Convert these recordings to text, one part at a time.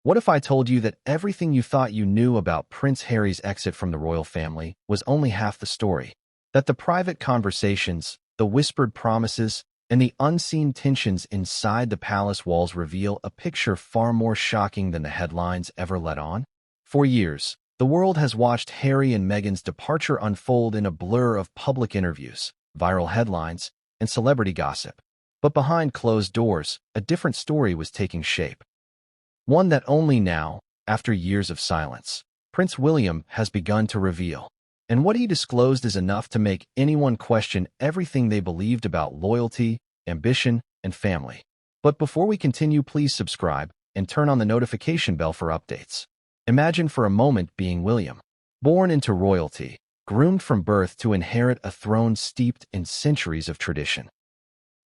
What if I told you that everything you thought you knew about Prince Harry's exit from the royal family was only half the story? That the private conversations, the whispered promises, and the unseen tensions inside the palace walls reveal a picture far more shocking than the headlines ever let on? For years, the world has watched Harry and Meghan's departure unfold in a blur of public interviews, viral headlines, and celebrity gossip. But behind closed doors, a different story was taking shape. One that only now, after years of silence, Prince William has begun to reveal. And what he disclosed is enough to make anyone question everything they believed about loyalty, ambition, and family. But before we continue, please subscribe and turn on the notification bell for updates. Imagine for a moment being William, born into royalty, groomed from birth to inherit a throne steeped in centuries of tradition.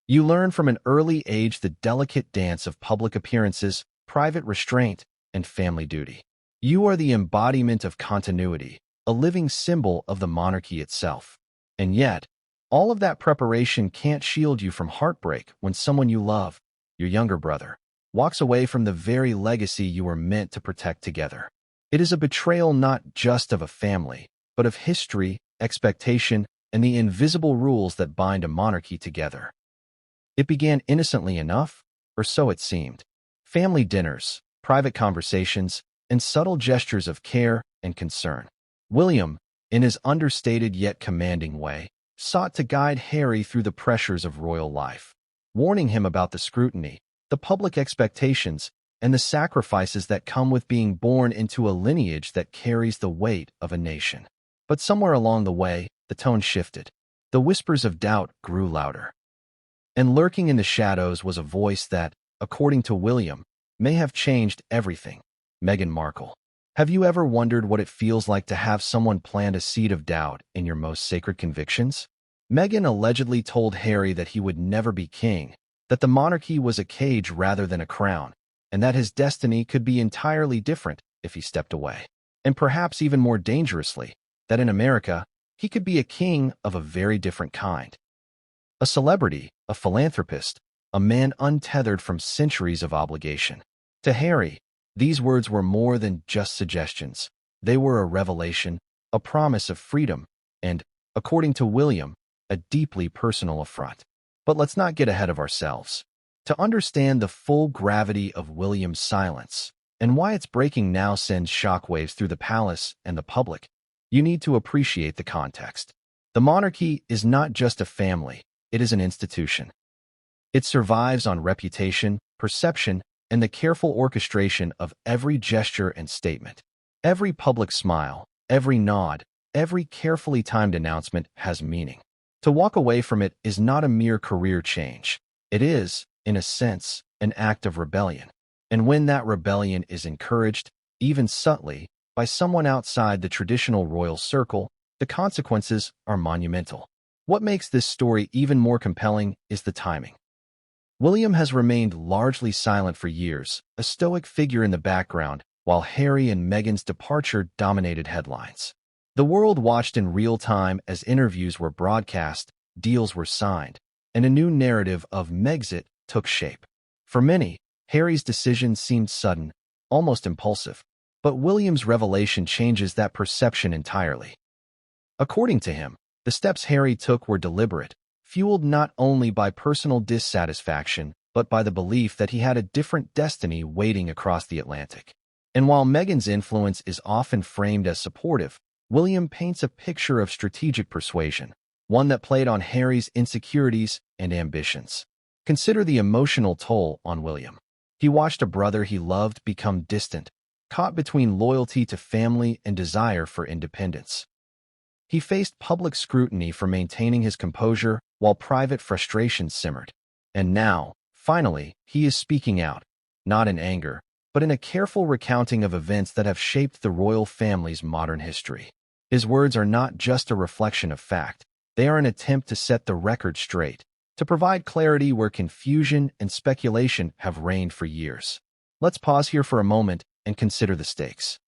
You learn from an early age the delicate dance of public appearances, private restraint, and family duty. You are the embodiment of continuity, a living symbol of the monarchy itself. And yet, all of that preparation can't shield you from heartbreak when someone you love, your younger brother, walks away from the very legacy you were meant to protect together. It is a betrayal not just of a family, but of history, expectation, and the invisible rules that bind a monarchy together. It began innocently enough, or so it seemed. Family dinners, private conversations, and subtle gestures of care and concern. William, in his understated yet commanding way, sought to guide Harry through the pressures of royal life, warning him about the scrutiny, the public expectations, and the sacrifices that come with being born into a lineage that carries the weight of a nation. But somewhere along the way, the tone shifted. The whispers of doubt grew louder. And lurking in the shadows was a voice that, according to William, may have changed everything. Meghan Markle. Have you ever wondered what it feels like to have someone plant a seed of doubt in your most sacred convictions? Meghan allegedly told Harry that he would never be king, that the monarchy was a cage rather than a crown, and that his destiny could be entirely different if he stepped away. And perhaps even more dangerously, that in America, he could be a king of a very different kind. A celebrity, a philanthropist, a man untethered from centuries of obligation. To Harry, these words were more than just suggestions. They were a revelation, a promise of freedom, and, according to William, a deeply personal affront. But let's not get ahead of ourselves. To understand the full gravity of William's silence, and why its breaking now sends shockwaves through the palace and the public, you need to appreciate the context. The monarchy is not just a family, it is an institution. It survives on reputation, perception, and the careful orchestration of every gesture and statement. Every public smile, every nod, every carefully timed announcement has meaning. To walk away from it is not a mere career change. It is, in a sense, an act of rebellion. And when that rebellion is encouraged, even subtly, by someone outside the traditional royal circle, the consequences are monumental. What makes this story even more compelling is the timing. William has remained largely silent for years, a stoic figure in the background, while Harry and Meghan's departure dominated headlines. The world watched in real time as interviews were broadcast, deals were signed, and a new narrative of Megxit took shape. For many, Harry's decision seemed sudden, almost impulsive, but William's revelation changes that perception entirely. According to him, the steps Harry took were deliberate, fueled not only by personal dissatisfaction, but by the belief that he had a different destiny waiting across the Atlantic. And while Meghan's influence is often framed as supportive, William paints a picture of strategic persuasion, one that played on Harry's insecurities and ambitions. Consider the emotional toll on William. He watched a brother he loved become distant, caught between loyalty to family and desire for independence. He faced public scrutiny for maintaining his composure while private frustration simmered. And now, finally, he is speaking out, not in anger, but in a careful recounting of events that have shaped the royal family's modern history. His words are not just a reflection of fact, they are an attempt to set the record straight, to provide clarity where confusion and speculation have reigned for years. Let's pause here for a moment and consider the stakes.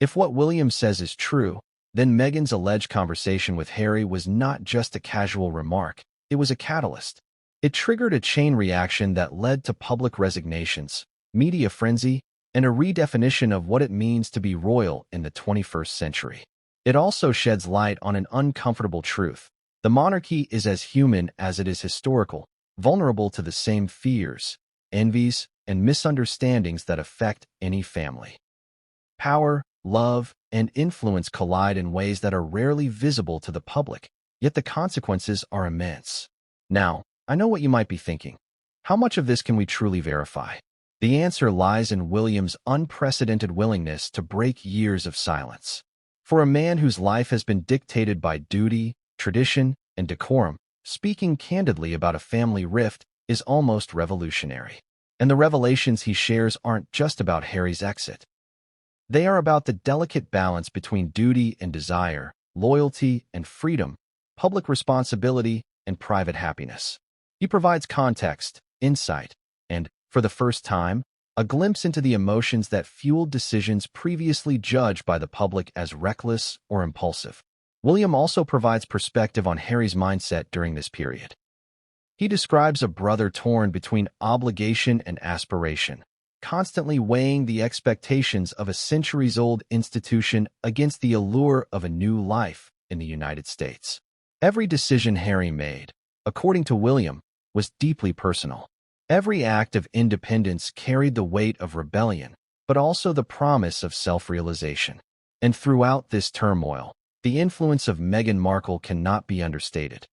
If what William says is true, then Meghan's alleged conversation with Harry was not just a casual remark, it was a catalyst. It triggered a chain reaction that led to public resignations, media frenzy, and a redefinition of what it means to be royal in the 21st century. It also sheds light on an uncomfortable truth. The monarchy is as human as it is historical, vulnerable to the same fears, envies, and misunderstandings that affect any family. Power, love, and influence collide in ways that are rarely visible to the public, yet the consequences are immense. Now, I know what you might be thinking. How much of this can we truly verify? The answer lies in William's unprecedented willingness to break years of silence. For a man whose life has been dictated by duty, tradition, and decorum, speaking candidly about a family rift is almost revolutionary. And the revelations he shares aren't just about Harry's exit. They are about the delicate balance between duty and desire, loyalty and freedom, public responsibility and private happiness. He provides context, insight, and, for the first time, a glimpse into the emotions that fueled decisions previously judged by the public as reckless or impulsive. William also provides perspective on Harry's mindset during this period. He describes a brother torn between obligation and aspiration, constantly weighing the expectations of a centuries-old institution against the allure of a new life in the United States. Every decision Harry made, according to William, was deeply personal. Every act of independence carried the weight of rebellion, but also the promise of self-realization. And throughout this turmoil, the influence of Meghan Markle cannot be understated.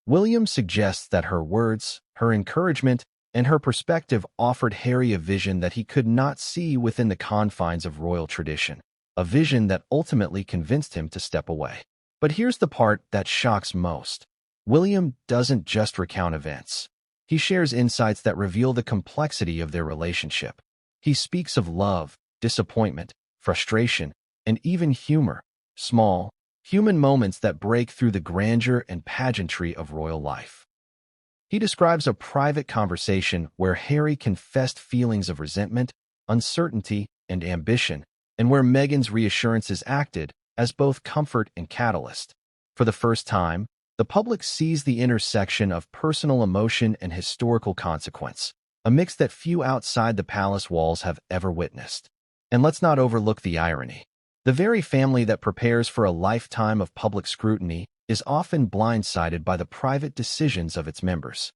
William suggests that her words, her encouragement, and her perspective offered Harry a vision that he could not see within the confines of royal tradition, a vision that ultimately convinced him to step away. But here's the part that shocks most. William doesn't just recount events. He shares insights that reveal the complexity of their relationship. He speaks of love, disappointment, frustration, and even humor, small, human moments that break through the grandeur and pageantry of royal life. He describes a private conversation where Harry confessed feelings of resentment, uncertainty, and ambition, and where Meghan's reassurances acted as both comfort and catalyst. For the first time, the public sees the intersection of personal emotion and historical consequence, a mix that few outside the palace walls have ever witnessed. And let's not overlook the irony. The very family that prepares for a lifetime of public scrutiny is often blindsided by the private decisions of its members.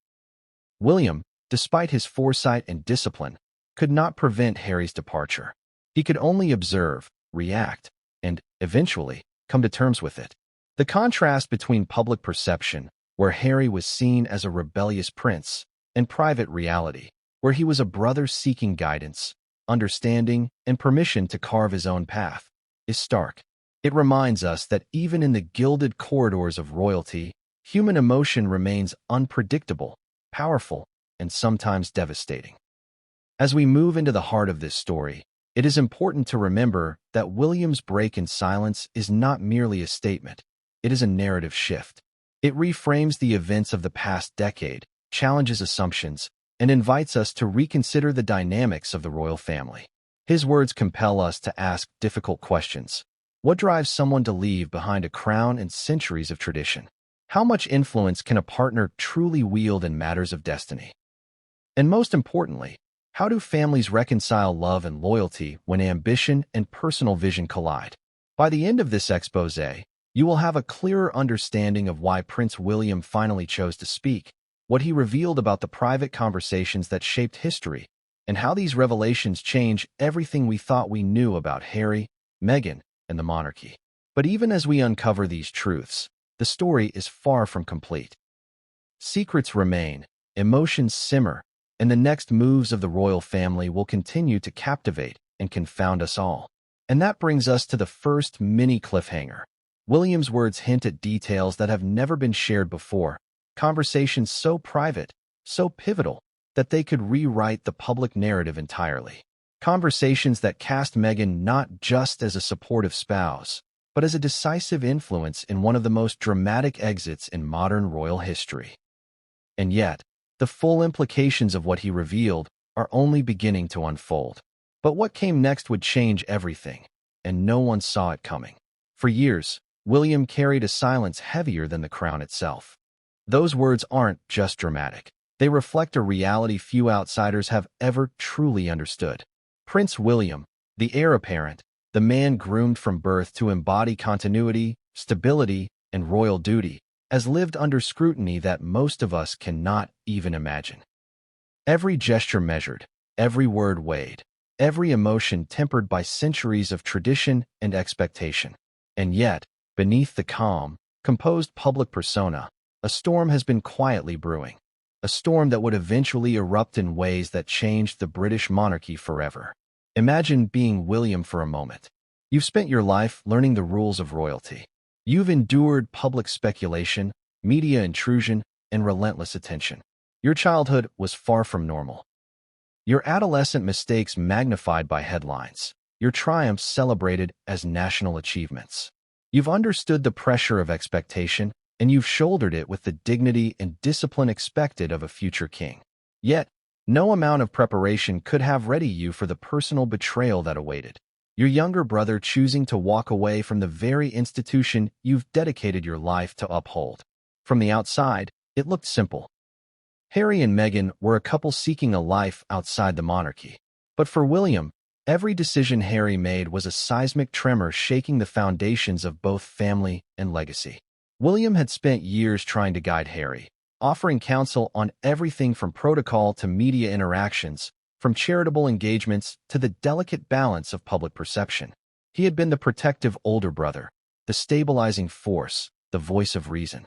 William, despite his foresight and discipline, could not prevent Harry's departure. He could only observe, react, and, eventually, come to terms with it. The contrast between public perception, where Harry was seen as a rebellious prince, and private reality, where he was a brother seeking guidance, understanding, and permission to carve his own path, is stark. It reminds us that even in the gilded corridors of royalty, human emotion remains unpredictable, powerful, and sometimes devastating. As we move into the heart of this story, it is important to remember that William's break in silence is not merely a statement. It is a narrative shift. It reframes the events of the past decade, challenges assumptions, and invites us to reconsider the dynamics of the royal family. His words compel us to ask difficult questions. What drives someone to leave behind a crown and centuries of tradition? How much influence can a partner truly wield in matters of destiny? And most importantly, how do families reconcile love and loyalty when ambition and personal vision collide? By the end of this exposé, you will have a clearer understanding of why Prince William finally chose to speak, what he revealed about the private conversations that shaped history, and how these revelations change everything we thought we knew about Harry, Meghan, and the monarchy. But even as we uncover these truths, the story is far from complete. Secrets remain, emotions simmer, and the next moves of the royal family will continue to captivate and confound us all. And that brings us to the first mini cliffhanger. William's words hint at details that have never been shared before, conversations so private, so pivotal, that they could rewrite the public narrative entirely. Conversations that cast Meghan not just as a supportive spouse, but as a decisive influence in one of the most dramatic exits in modern royal history. And yet, the full implications of what he revealed are only beginning to unfold. But what came next would change everything, and no one saw it coming. For years, William carried a silence heavier than the crown itself. Those words aren't just dramatic. They reflect a reality few outsiders have ever truly understood. Prince William, the heir apparent, the man groomed from birth to embody continuity, stability, and royal duty, has lived under scrutiny that most of us cannot even imagine. Every gesture measured, every word weighed, every emotion tempered by centuries of tradition and expectation. And yet, beneath the calm, composed public persona, a storm has been quietly brewing. A storm that would eventually erupt in ways that changed the British monarchy forever. Imagine being William for a moment. You've spent your life learning the rules of royalty. You've endured public speculation, media intrusion, and relentless attention. Your childhood was far from normal. Your adolescent mistakes magnified by headlines. Your triumphs celebrated as national achievements. You've understood the pressure of expectation, and you've shouldered it with the dignity and discipline expected of a future king. Yet, no amount of preparation could have ready you for the personal betrayal that awaited. Your younger brother choosing to walk away from the very institution you've dedicated your life to uphold. From the outside, it looked simple. Harry and Meghan were a couple seeking a life outside the monarchy. But for William, every decision Harry made was a seismic tremor shaking the foundations of both family and legacy. William had spent years trying to guide Harry, offering counsel on everything from protocol to media interactions, from charitable engagements to the delicate balance of public perception. He had been the protective older brother, the stabilizing force, the voice of reason.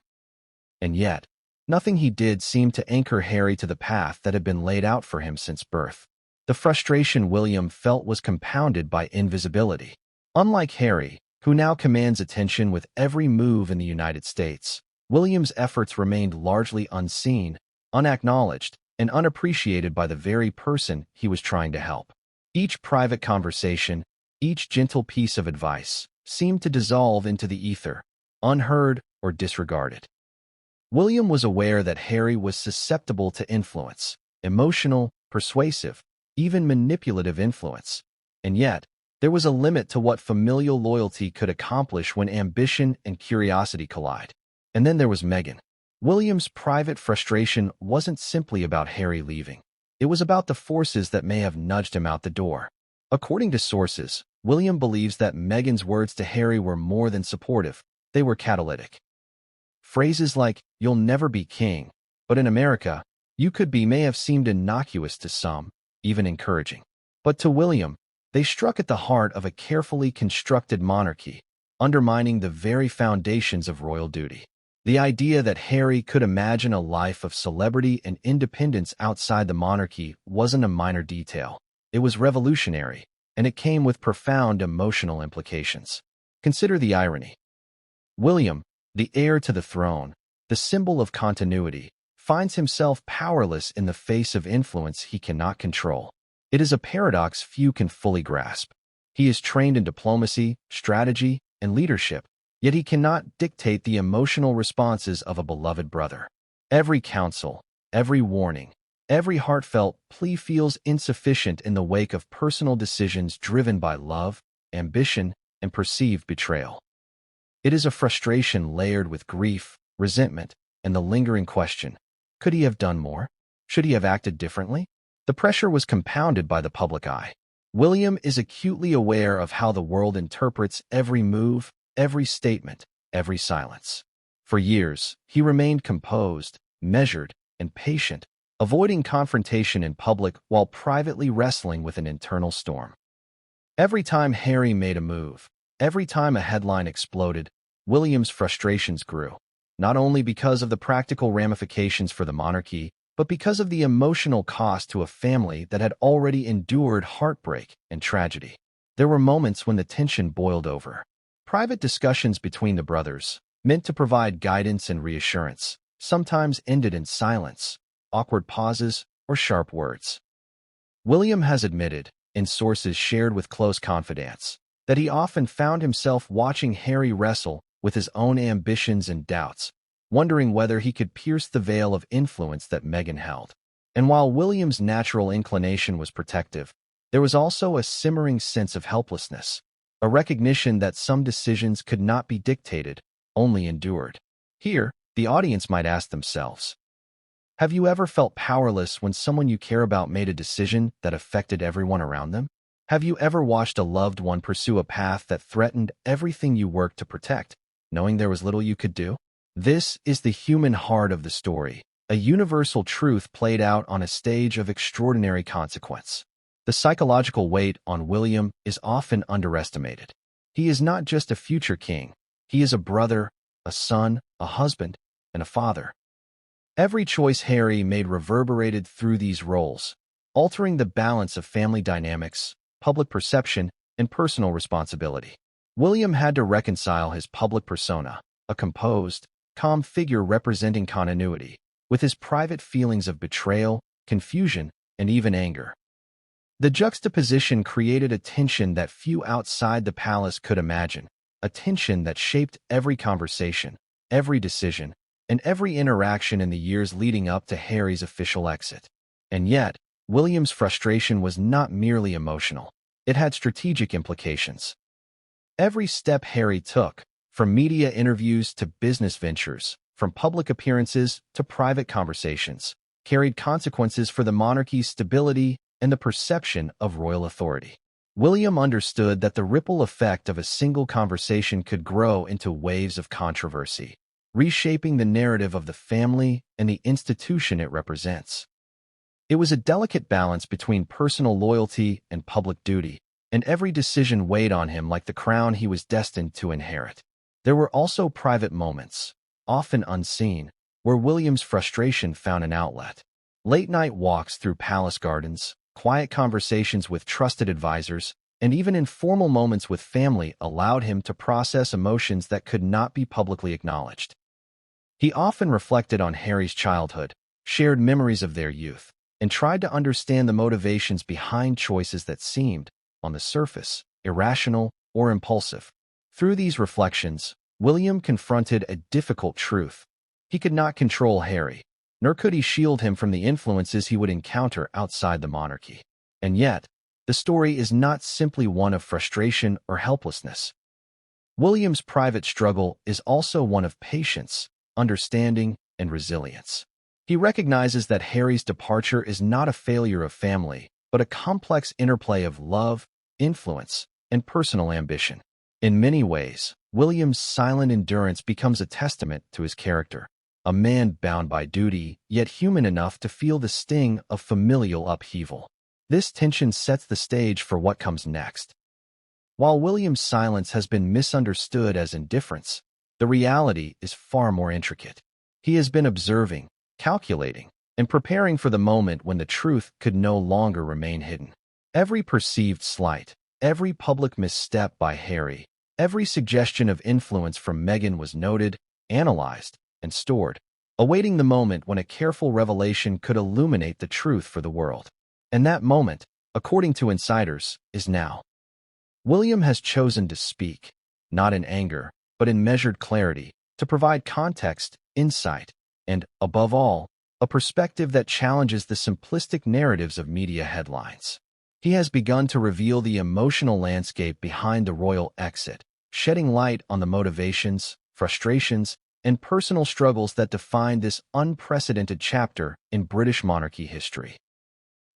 And yet, nothing he did seemed to anchor Harry to the path that had been laid out for him since birth. The frustration William felt was compounded by invisibility. Unlike Harry, who now commands attention with every move in the United States, William's efforts remained largely unseen, unacknowledged, and unappreciated by the very person he was trying to help. Each private conversation, each gentle piece of advice, seemed to dissolve into the ether, unheard or disregarded. William was aware that Harry was susceptible to influence, emotional, persuasive, even manipulative influence, and yet, there was a limit to what familial loyalty could accomplish when ambition and curiosity collide. And then there was Meghan. William's private frustration wasn't simply about Harry leaving. It was about the forces that may have nudged him out the door. According to sources, William believes that Meghan's words to Harry were more than supportive, they were catalytic. Phrases like, "You'll never be king, but in America, you could be," may have seemed innocuous to some, even encouraging. But to William, they struck at the heart of a carefully constructed monarchy, undermining the very foundations of royal duty. The idea that Harry could imagine a life of celebrity and independence outside the monarchy wasn't a minor detail. It was revolutionary, and it came with profound emotional implications. Consider the irony. William, the heir to the throne, the symbol of continuity, finds himself powerless in the face of influence he cannot control. It is a paradox few can fully grasp. He is trained in diplomacy, strategy, and leadership, yet he cannot dictate the emotional responses of a beloved brother. Every counsel, every warning, every heartfelt plea feels insufficient in the wake of personal decisions driven by love, ambition, and perceived betrayal. It is a frustration layered with grief, resentment, and the lingering question, could he have done more? Should he have acted differently? The pressure was compounded by the public eye. William is acutely aware of how the world interprets every move, every statement, every silence. For years, he remained composed, measured, and patient, avoiding confrontation in public while privately wrestling with an internal storm. Every time Harry made a move, every time a headline exploded, William's frustrations grew, not only because of the practical ramifications for the monarchy, but because of the emotional cost to a family that had already endured heartbreak and tragedy. There were moments when the tension boiled over. Private discussions between the brothers, meant to provide guidance and reassurance, sometimes ended in silence, awkward pauses, or sharp words. William has admitted, in sources shared with close confidants, that he often found himself watching Harry wrestle with his own ambitions and doubts, wondering whether he could pierce the veil of influence that Meghan held. And while William's natural inclination was protective, there was also a simmering sense of helplessness, a recognition that some decisions could not be dictated, only endured. Here, the audience might ask themselves, have you ever felt powerless when someone you care about made a decision that affected everyone around them? Have you ever watched a loved one pursue a path that threatened everything you worked to protect, knowing there was little you could do? This is the human heart of the story, a universal truth played out on a stage of extraordinary consequence. The psychological weight on William is often underestimated. He is not just a future king. He is a brother, a son, a husband, and a father. Every choice Harry made reverberated through these roles, altering the balance of family dynamics, public perception, and personal responsibility. William had to reconcile his public persona, a composed, calm figure representing continuity, with his private feelings of betrayal, confusion, and even anger. The juxtaposition created a tension that few outside the palace could imagine, a tension that shaped every conversation, every decision, and every interaction in the years leading up to Harry's official exit. And yet, William's frustration was not merely emotional. It had strategic implications. Every step Harry took, from media interviews to business ventures, from public appearances to private conversations, carried consequences for the monarchy's stability and the perception of royal authority. William understood that the ripple effect of a single conversation could grow into waves of controversy, reshaping the narrative of the family and the institution it represents. It was a delicate balance between personal loyalty and public duty, and every decision weighed on him like the crown he was destined to inherit. There were also private moments, often unseen, where William's frustration found an outlet. Late-night walks through palace gardens, quiet conversations with trusted advisors, and even informal moments with family allowed him to process emotions that could not be publicly acknowledged. He often reflected on Harry's childhood, shared memories of their youth, and tried to understand the motivations behind choices that seemed, on the surface, irrational or impulsive. Through these reflections, William confronted a difficult truth. He could not control Harry, nor could he shield him from the influences he would encounter outside the monarchy. And yet, the story is not simply one of frustration or helplessness. William's private struggle is also one of patience, understanding, and resilience. He recognizes that Harry's departure is not a failure of family, but a complex interplay of love, influence, and personal ambition. In many ways, William's silent endurance becomes a testament to his character, a man bound by duty, yet human enough to feel the sting of familial upheaval. This tension sets the stage for what comes next. While William's silence has been misunderstood as indifference, the reality is far more intricate. He has been observing, calculating, and preparing for the moment when the truth could no longer remain hidden. Every perceived slight, every public misstep by Harry, every suggestion of influence from Meghan was noted, analyzed, and stored, awaiting the moment when a careful revelation could illuminate the truth for the world. And that moment, according to insiders, is now. William has chosen to speak, not in anger, but in measured clarity, to provide context, insight, and, above all, a perspective that challenges the simplistic narratives of media headlines. He has begun to reveal the emotional landscape behind the royal exit, shedding light on the motivations, frustrations, and personal struggles that define this unprecedented chapter in British monarchy history.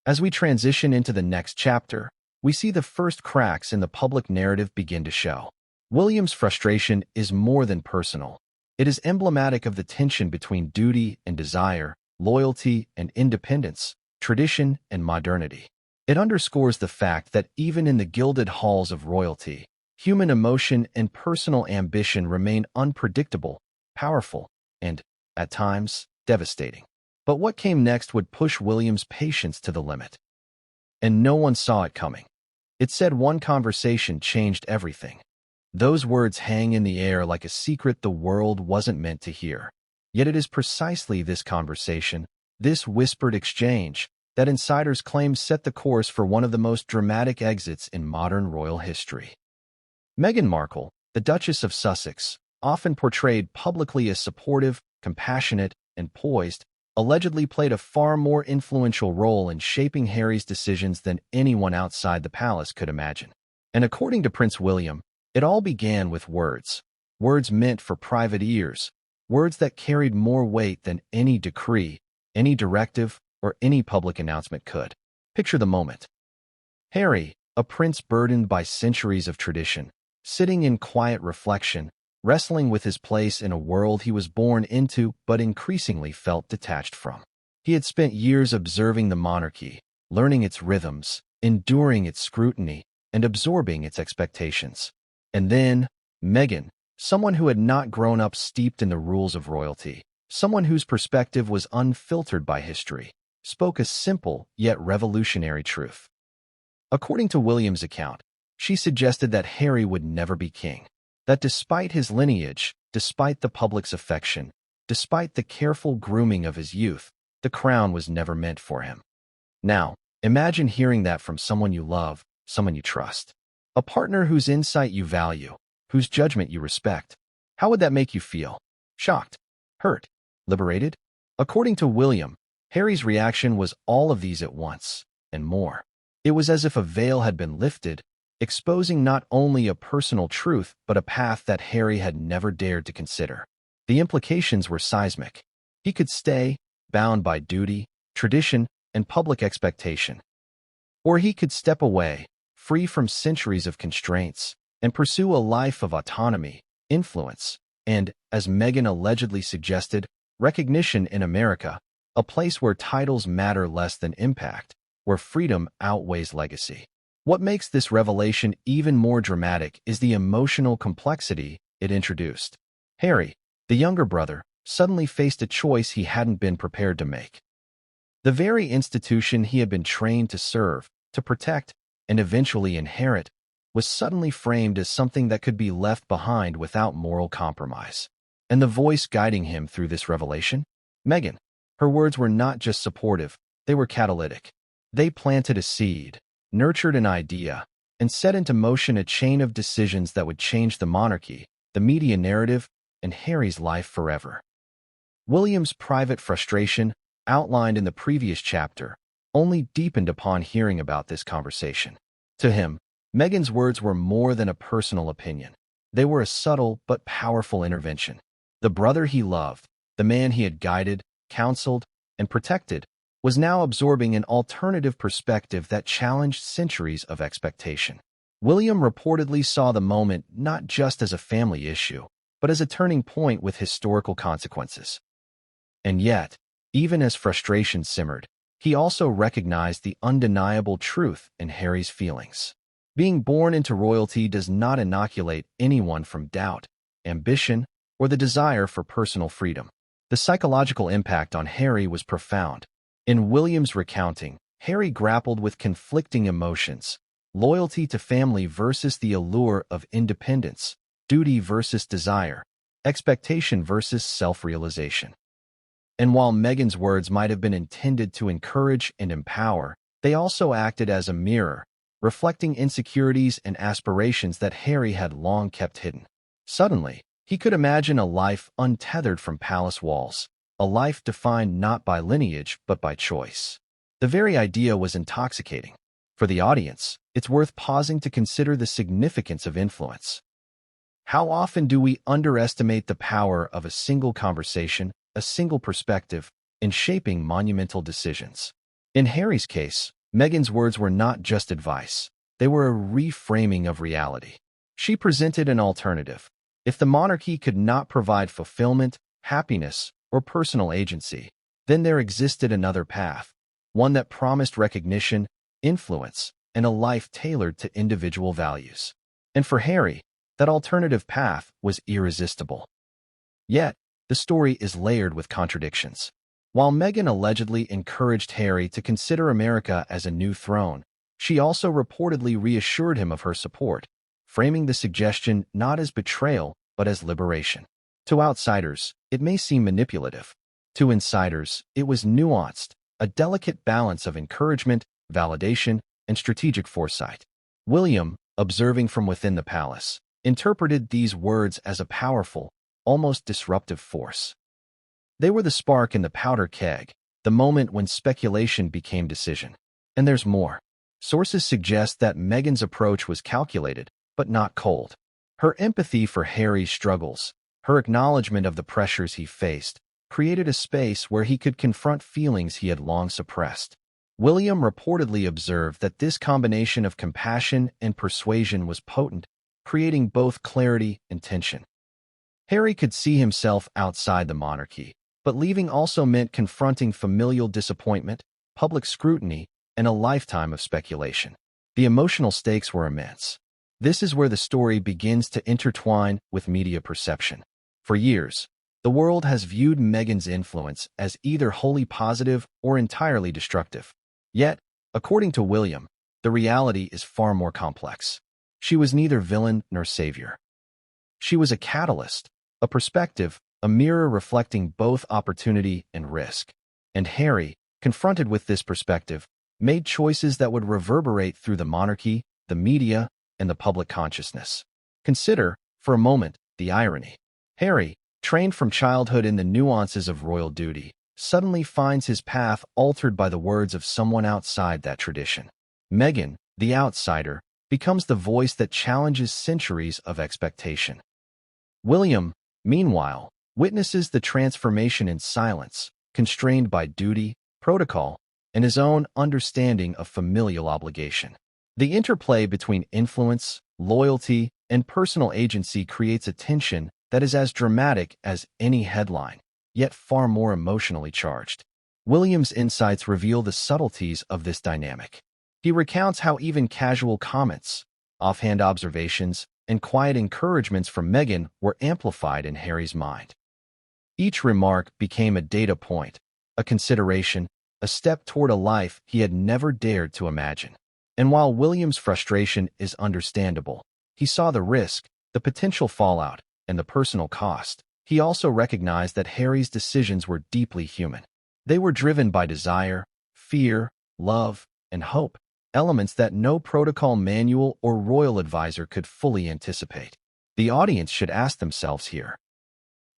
As we transition into the next chapter, we see the first cracks in the public narrative begin to show. William's frustration is more than personal. It is emblematic of the tension between duty and desire, loyalty and independence, tradition and modernity. It underscores the fact that even in the gilded halls of royalty, human emotion and personal ambition remain unpredictable, powerful, and, at times, devastating. But what came next would push William's patience to the limit. And no one saw it coming. It said one conversation changed everything. Those words hang in the air like a secret the world wasn't meant to hear. Yet it is precisely this conversation, this whispered exchange, that insiders claim set the course for one of the most dramatic exits in modern royal history. Meghan Markle, the Duchess of Sussex, often portrayed publicly as supportive, compassionate, and poised, allegedly played a far more influential role in shaping Harry's decisions than anyone outside the palace could imagine. And according to Prince William, it all began with words meant for private ears, words that carried more weight than any decree, any directive, or any public announcement could. Picture the moment. Harry, a prince burdened by centuries of tradition, sitting in quiet reflection, wrestling with his place in a world he was born into but increasingly felt detached from. He had spent years observing the monarchy, learning its rhythms, enduring its scrutiny, and absorbing its expectations. And then, Meghan, someone who had not grown up steeped in the rules of royalty, someone whose perspective was unfiltered by history, spoke a simple yet revolutionary truth. According to William's account, she suggested that Harry would never be king, that despite his lineage, despite the public's affection, despite the careful grooming of his youth, the crown was never meant for him. Now, imagine hearing that from someone you love, someone you trust, a partner whose insight you value, whose judgment you respect. How would that make you feel? Shocked? Hurt? Liberated? According to William, Harry's reaction was all of these at once, and more. It was as if a veil had been lifted, exposing not only a personal truth but a path that Harry had never dared to consider. The implications were seismic. He could stay, bound by duty, tradition, and public expectation. Or he could step away, free from centuries of constraints, and pursue a life of autonomy, influence, and, as Meghan allegedly suggested, recognition in America, a place where titles matter less than impact, where freedom outweighs legacy. What makes this revelation even more dramatic is the emotional complexity it introduced. Harry, the younger brother, suddenly faced a choice he hadn't been prepared to make. The very institution he had been trained to serve, to protect, and eventually inherit, was suddenly framed as something that could be left behind without moral compromise. And the voice guiding him through this revelation? Meghan. Her words were not just supportive, they were catalytic. They planted a seed, nurtured an idea, and set into motion a chain of decisions that would change the monarchy, the media narrative, and Harry's life forever. William's private frustration, outlined in the previous chapter, only deepened upon hearing about this conversation. To him, Meghan's words were more than a personal opinion. They were a subtle but powerful intervention. The brother he loved, the man he had guided, counseled, and protected, was now absorbing an alternative perspective that challenged centuries of expectation. William reportedly saw the moment not just as a family issue, but as a turning point with historical consequences. And yet, even as frustration simmered, he also recognized the undeniable truth in Harry's feelings. Being born into royalty does not inoculate anyone from doubt, ambition, or the desire for personal freedom. The psychological impact on Harry was profound. In William's recounting, Harry grappled with conflicting emotions, loyalty to family versus the allure of independence, duty versus desire, expectation versus self-realization. And while Meghan's words might have been intended to encourage and empower, they also acted as a mirror, reflecting insecurities and aspirations that Harry had long kept hidden. Suddenly, he could imagine a life untethered from palace walls, a life defined not by lineage but by choice. The very idea was intoxicating. For the audience, it's worth pausing to consider the significance of influence. How often do we underestimate the power of a single conversation, a single perspective, in shaping monumental decisions? In Harry's case, Meghan's words were not just advice. They were a reframing of reality. She presented an alternative. If the monarchy could not provide fulfillment, happiness, or personal agency, then there existed another path, one that promised recognition, influence, and a life tailored to individual values. And for Harry, that alternative path was irresistible. Yet, the story is layered with contradictions. While Meghan allegedly encouraged Harry to consider America as a new throne, she also reportedly reassured him of her support, framing the suggestion not as betrayal but as liberation. To outsiders, it may seem manipulative. To insiders, it was nuanced, a delicate balance of encouragement, validation, and strategic foresight. William, observing from within the palace, interpreted these words as a powerful, almost disruptive force. They were the spark in the powder keg, the moment when speculation became decision. And there's more. Sources suggest that Meghan's approach was calculated, but not cold. Her empathy for Harry's struggles, her acknowledgement of the pressures he faced, created a space where he could confront feelings he had long suppressed. William reportedly observed that this combination of compassion and persuasion was potent, creating both clarity and tension. Harry could see himself outside the monarchy, but leaving also meant confronting familial disappointment, public scrutiny, and a lifetime of speculation. The emotional stakes were immense. This is where the story begins to intertwine with media perception. For years, the world has viewed Meghan's influence as either wholly positive or entirely destructive. Yet, according to William, the reality is far more complex. She was neither villain nor savior. She was a catalyst, a perspective, a mirror reflecting both opportunity and risk. And Harry, confronted with this perspective, made choices that would reverberate through the monarchy, the media, and the public consciousness. Consider, for a moment, the irony. Harry, trained from childhood in the nuances of royal duty, suddenly finds his path altered by the words of someone outside that tradition. Meghan, the outsider, becomes the voice that challenges centuries of expectation. William, meanwhile, witnesses the transformation in silence, constrained by duty, protocol, and his own understanding of familial obligation. The interplay between influence, loyalty, and personal agency creates a tension that is as dramatic as any headline, yet far more emotionally charged. William's insights reveal the subtleties of this dynamic. He recounts how even casual comments, offhand observations, and quiet encouragements from Meghan were amplified in Harry's mind. Each remark became a data point, a consideration, a step toward a life he had never dared to imagine. And while William's frustration is understandable, he saw the risk, the potential fallout, and the personal cost. He also recognized that Harry's decisions were deeply human. They were driven by desire, fear, love, and hope, elements that no protocol manual or royal advisor could fully anticipate. The audience should ask themselves here,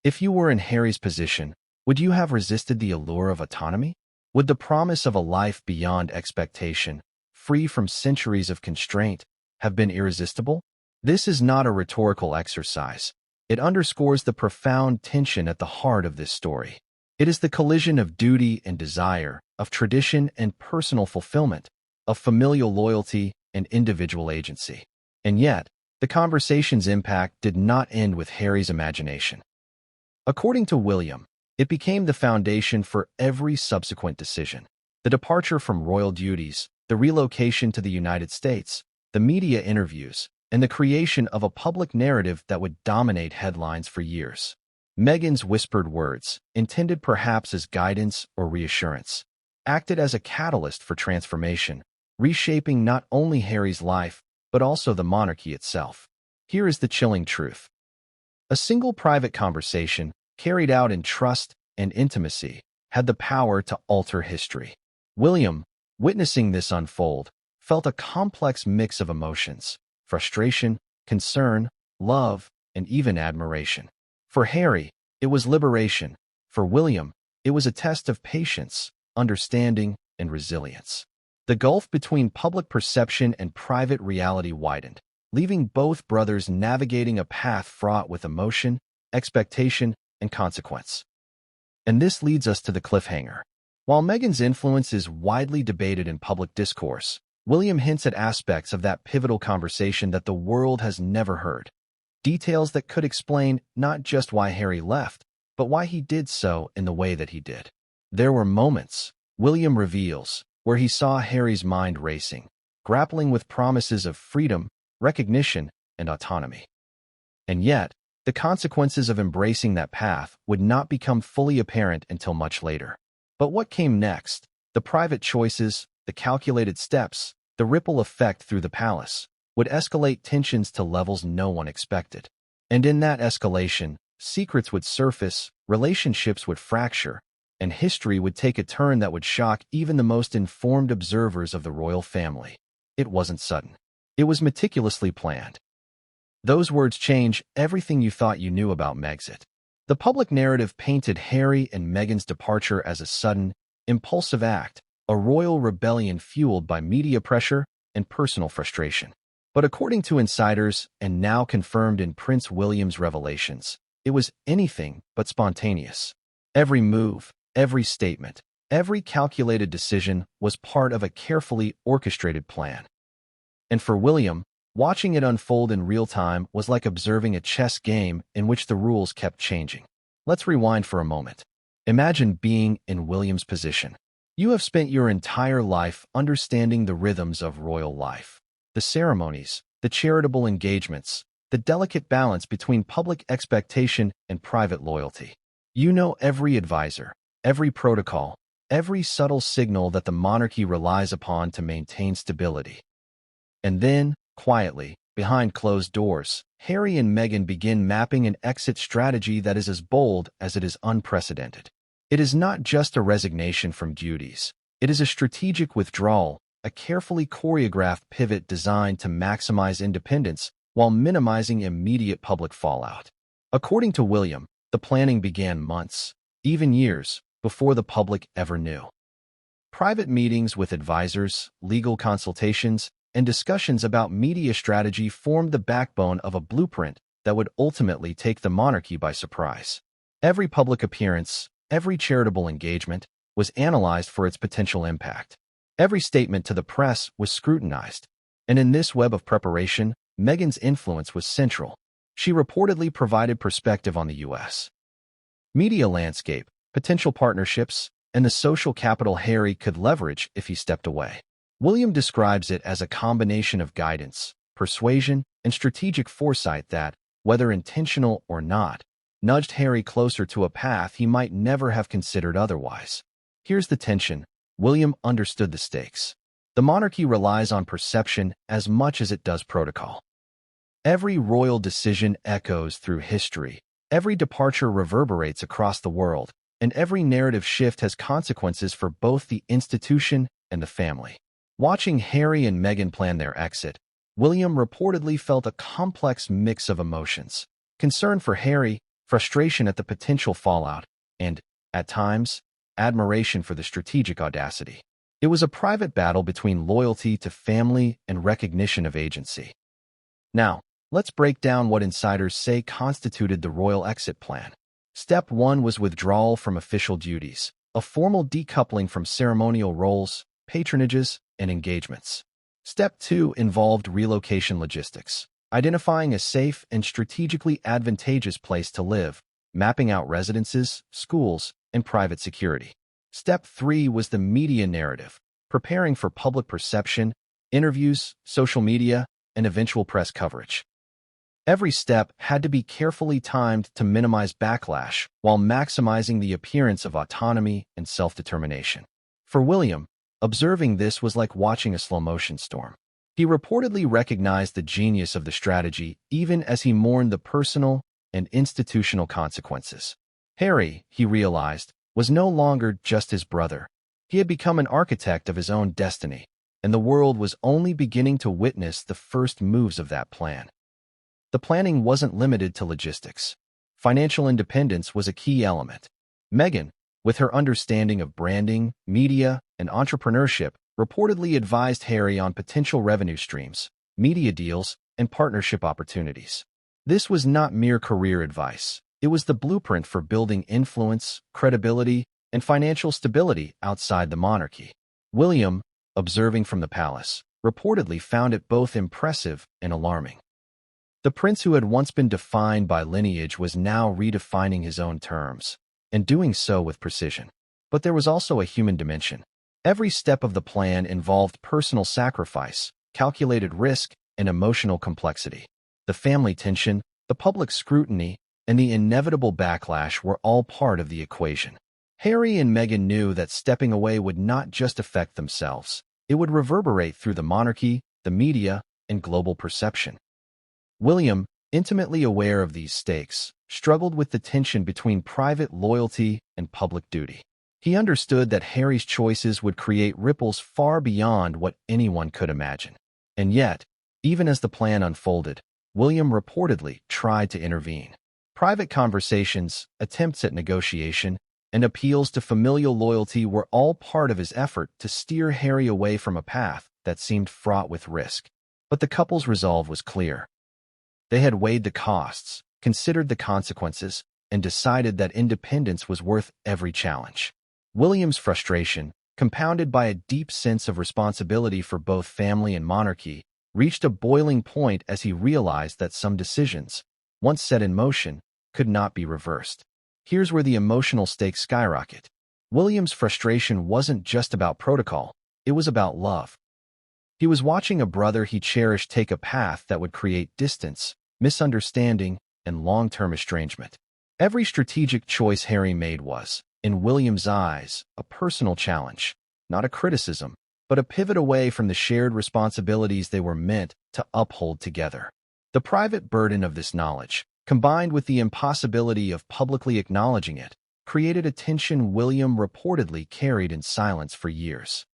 if you were in Harry's position, would you have resisted the allure of autonomy? Would the promise of a life beyond expectation, free from centuries of constraint, have been irresistible? This is not a rhetorical exercise. It underscores the profound tension at the heart of this story. It is the collision of duty and desire, of tradition and personal fulfillment, of familial loyalty and individual agency. And yet, the conversation's impact did not end with Harry's imagination. According to William, it became the foundation for every subsequent decision. The departure from royal duties, the relocation to the United States, the media interviews, and the creation of a public narrative that would dominate headlines for years. Meghan's whispered words, intended perhaps as guidance or reassurance, acted as a catalyst for transformation, reshaping not only Harry's life, but also the monarchy itself. Here is the chilling truth. A single private conversation, carried out in trust and intimacy, had the power to alter history. William, witnessing this unfold, felt a complex mix of emotions: frustration, concern, love, and even admiration. For Harry, it was liberation. For William, it was a test of patience, understanding, and resilience. The gulf between public perception and private reality widened, leaving both brothers navigating a path fraught with emotion, expectation, and consequence. And this leads us to the cliffhanger. While Meghan's influence is widely debated in public discourse, William hints at aspects of that pivotal conversation that the world has never heard. Details that could explain not just why Harry left, but why he did so in the way that he did. There were moments, William reveals, where he saw Harry's mind racing, grappling with promises of freedom, recognition, and autonomy. And yet, the consequences of embracing that path would not become fully apparent until much later. But what came next? The private choices, the calculated steps, the ripple effect through the palace, would escalate tensions to levels no one expected. And in that escalation, secrets would surface, relationships would fracture, and history would take a turn that would shock even the most informed observers of the royal family. It wasn't sudden. It was meticulously planned. Those words change everything you thought you knew about Megxit. The public narrative painted Harry and Meghan's departure as a sudden, impulsive act, a royal rebellion fueled by media pressure and personal frustration. But according to insiders, and now confirmed in Prince William's revelations, it was anything but spontaneous. Every move, every statement, Every calculated decision was part of a carefully orchestrated plan. And for William, watching it unfold in real time was like observing a chess game in which the rules kept changing. Let's rewind for a moment. Imagine being in William's position. You have spent your entire life understanding the rhythms of royal life, the ceremonies, the charitable engagements, the delicate balance between public expectation and private loyalty. You know every advisor, every protocol, every subtle signal that the monarchy relies upon to maintain stability. And then, quietly, behind closed doors, Harry and Meghan begin mapping an exit strategy that is as bold as it is unprecedented. It is not just a resignation from duties. It is a strategic withdrawal, a carefully choreographed pivot designed to maximize independence while minimizing immediate public fallout. According to William, the planning began months, even years, before the public ever knew. Private meetings with advisors, legal consultations, and discussions about media strategy formed the backbone of a blueprint that would ultimately take the monarchy by surprise. Every public appearance, every charitable engagement, was analyzed for its potential impact. Every statement to the press was scrutinized. And in this web of preparation, Meghan's influence was central. She reportedly provided perspective on the U.S. media landscape, potential partnerships, and the social capital Harry could leverage if he stepped away. William describes it as a combination of guidance, persuasion, and strategic foresight that, whether intentional or not, nudged Harry closer to a path he might never have considered otherwise. Here's the tension. William understood the stakes. The monarchy relies on perception as much as it does protocol. Every royal decision echoes through history, every departure reverberates across the world, and every narrative shift has consequences for both the institution and the family. Watching Harry and Meghan plan their exit, William reportedly felt a complex mix of emotions: concern for Harry, frustration at the potential fallout, and, at times, admiration for the strategic audacity. It was a private battle between loyalty to family and recognition of agency. Now, let's break down what insiders say constituted the royal exit plan. Step 1 was withdrawal from official duties, a formal decoupling from ceremonial roles, patronages, and engagements. Step 2 involved relocation logistics, identifying a safe and strategically advantageous place to live, mapping out residences, schools, and private security. Step 3 was the media narrative, preparing for public perception, interviews, social media, and eventual press coverage. Every step had to be carefully timed to minimize backlash while maximizing the appearance of autonomy and self-determination. For William, observing this was like watching a slow-motion storm. He reportedly recognized the genius of the strategy even as he mourned the personal and institutional consequences. Harry, he realized, was no longer just his brother. He had become an architect of his own destiny, and the world was only beginning to witness the first moves of that plan. The planning wasn't limited to logistics. Financial independence was a key element. Meghan, with her understanding of branding, media, and entrepreneurship, reportedly advised Harry on potential revenue streams, media deals, and partnership opportunities. This was not mere career advice. It was the blueprint for building influence, credibility, and financial stability outside the monarchy. William, observing from the palace, reportedly found it both impressive and alarming. The prince who had once been defined by lineage was now redefining his own terms, and doing so with precision. But there was also a human dimension. Every step of the plan involved personal sacrifice, calculated risk, and emotional complexity. The family tension, the public scrutiny, and the inevitable backlash were all part of the equation. Harry and Meghan knew that stepping away would not just affect themselves. It would reverberate through the monarchy, the media, and global perception. William, intimately aware of these stakes, struggled with the tension between private loyalty and public duty. He understood that Harry's choices would create ripples far beyond what anyone could imagine. And yet, even as the plan unfolded, William reportedly tried to intervene. Private conversations, attempts at negotiation, and appeals to familial loyalty were all part of his effort to steer Harry away from a path that seemed fraught with risk. But the couple's resolve was clear. They had weighed the costs, considered the consequences, and decided that independence was worth every challenge. William's frustration, compounded by a deep sense of responsibility for both family and monarchy, reached a boiling point as he realized that some decisions, once set in motion, could not be reversed. Here's where the emotional stakes skyrocket. William's frustration wasn't just about protocol, it was about love. He was watching a brother he cherished take a path that would create distance, misunderstanding, and long-term estrangement. Every strategic choice Harry made was, in William's eyes, a personal challenge, not a criticism, but a pivot away from the shared responsibilities they were meant to uphold together. The private burden of this knowledge, combined with the impossibility of publicly acknowledging it, created a tension William reportedly carried in silence for years.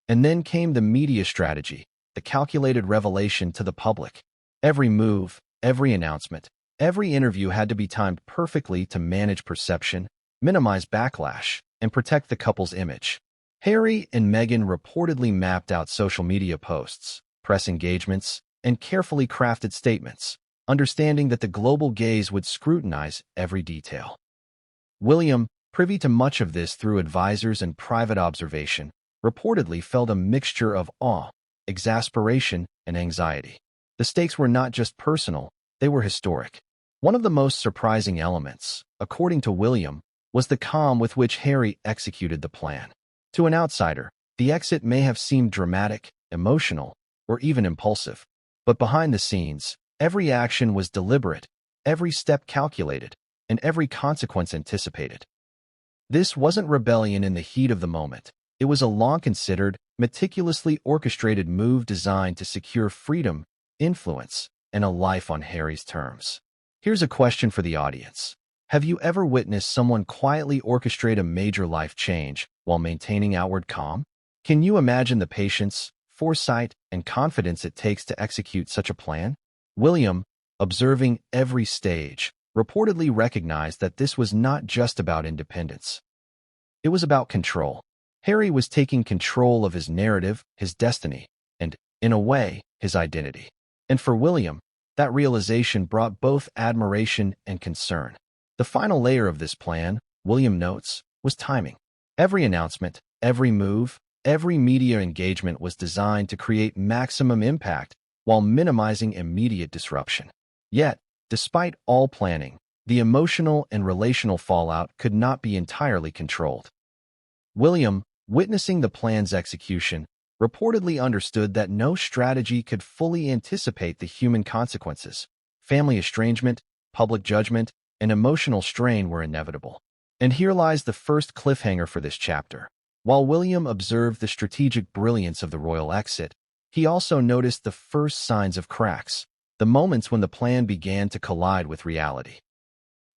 And then came the media strategy, the calculated revelation to the public. Every move, every announcement, every interview had to be timed perfectly to manage perception, minimize backlash, and protect the couple's image. Harry and Meghan reportedly mapped out social media posts, press engagements, and carefully crafted statements, understanding that the global gaze would scrutinize every detail. William, privy to much of this through advisors and private observation, reportedly felt a mixture of awe, exasperation, and anxiety. The stakes were not just personal, they were historic. One of the most surprising elements, according to William, was the calm with which Harry executed the plan. To an outsider, the exit may have seemed dramatic, emotional, or even impulsive. But behind the scenes, every action was deliberate, every step calculated, and every consequence anticipated. This wasn't rebellion in the heat of the moment. It was a long-considered, meticulously orchestrated move designed to secure freedom, influence, and a life on Harry's terms. Here's a question for the audience. Have you ever witnessed someone quietly orchestrate a major life change while maintaining outward calm? Can you imagine the patience, foresight, and confidence it takes to execute such a plan? William, observing every stage, reportedly recognized that this was not just about independence. It was about control. Harry was taking control of his narrative, his destiny, and, in a way, his identity. And for William, that realization brought both admiration and concern. The final layer of this plan, William notes, was timing. Every announcement, every move, every media engagement was designed to create maximum impact while minimizing immediate disruption. Yet, despite all planning, the emotional and relational fallout could not be entirely controlled. William, witnessing the plan's execution, reportedly understood that no strategy could fully anticipate the human consequences. Family estrangement, public judgment, and emotional strain were inevitable. And here lies the first cliffhanger for this chapter. While William observed the strategic brilliance of the royal exit, he also noticed the first signs of cracks, the moments when the plan began to collide with reality.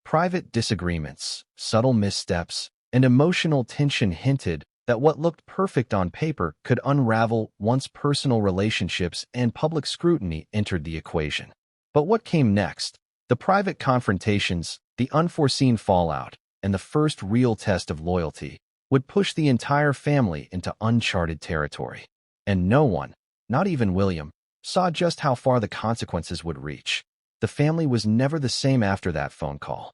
Private disagreements, subtle missteps, and emotional tension hinted that what looked perfect on paper could unravel once personal relationships and public scrutiny entered the equation. But what came next? The private confrontations, the unforeseen fallout, and the first real test of loyalty would push the entire family into uncharted territory. And no one, not even William, saw just how far the consequences would reach. The family was never the same after that phone call.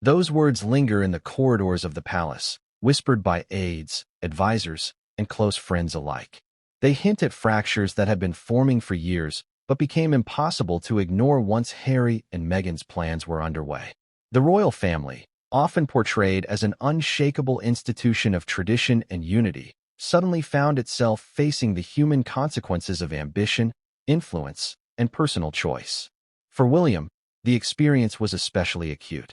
Those words linger in the corridors of the palace, whispered by aides, advisors, and close friends alike. They hint at fractures that had been forming for years, but became impossible to ignore once Harry and Meghan's plans were underway. The royal family, often portrayed as an unshakable institution of tradition and unity, suddenly found itself facing the human consequences of ambition, influence, and personal choice. For William, the experience was especially acute.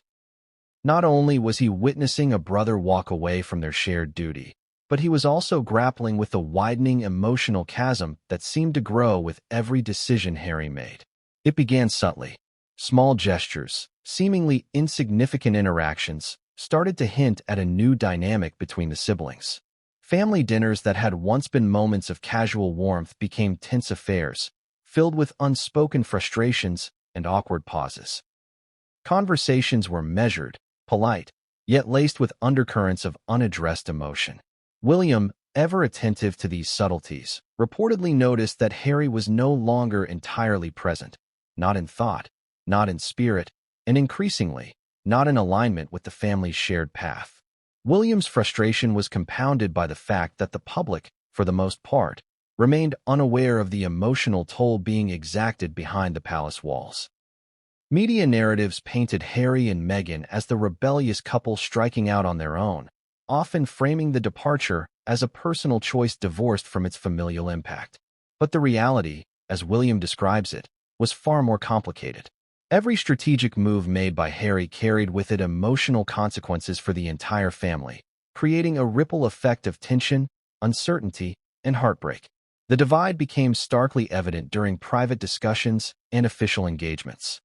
Not only was he witnessing a brother walk away from their shared duty, but he was also grappling with the widening emotional chasm that seemed to grow with every decision Harry made. It began subtly. Small gestures, seemingly insignificant interactions, started to hint at a new dynamic between the siblings. Family dinners that had once been moments of casual warmth became tense affairs, filled with unspoken frustrations and awkward pauses. Conversations were measured, polite, yet laced with undercurrents of unaddressed emotion. William, ever attentive to these subtleties, reportedly noticed that Harry was no longer entirely present, not in thought, not in spirit, and increasingly, not in alignment with the family's shared path. William's frustration was compounded by the fact that the public, for the most part, remained unaware of the emotional toll being exacted behind the palace walls. Media narratives painted Harry and Meghan as the rebellious couple striking out on their own, often framing the departure as a personal choice divorced from its familial impact. But the reality, as William describes it, was far more complicated. Every strategic move made by Harry carried with it emotional consequences for the entire family, creating a ripple effect of tension, uncertainty, and heartbreak. The divide became starkly evident during private discussions and official engagements.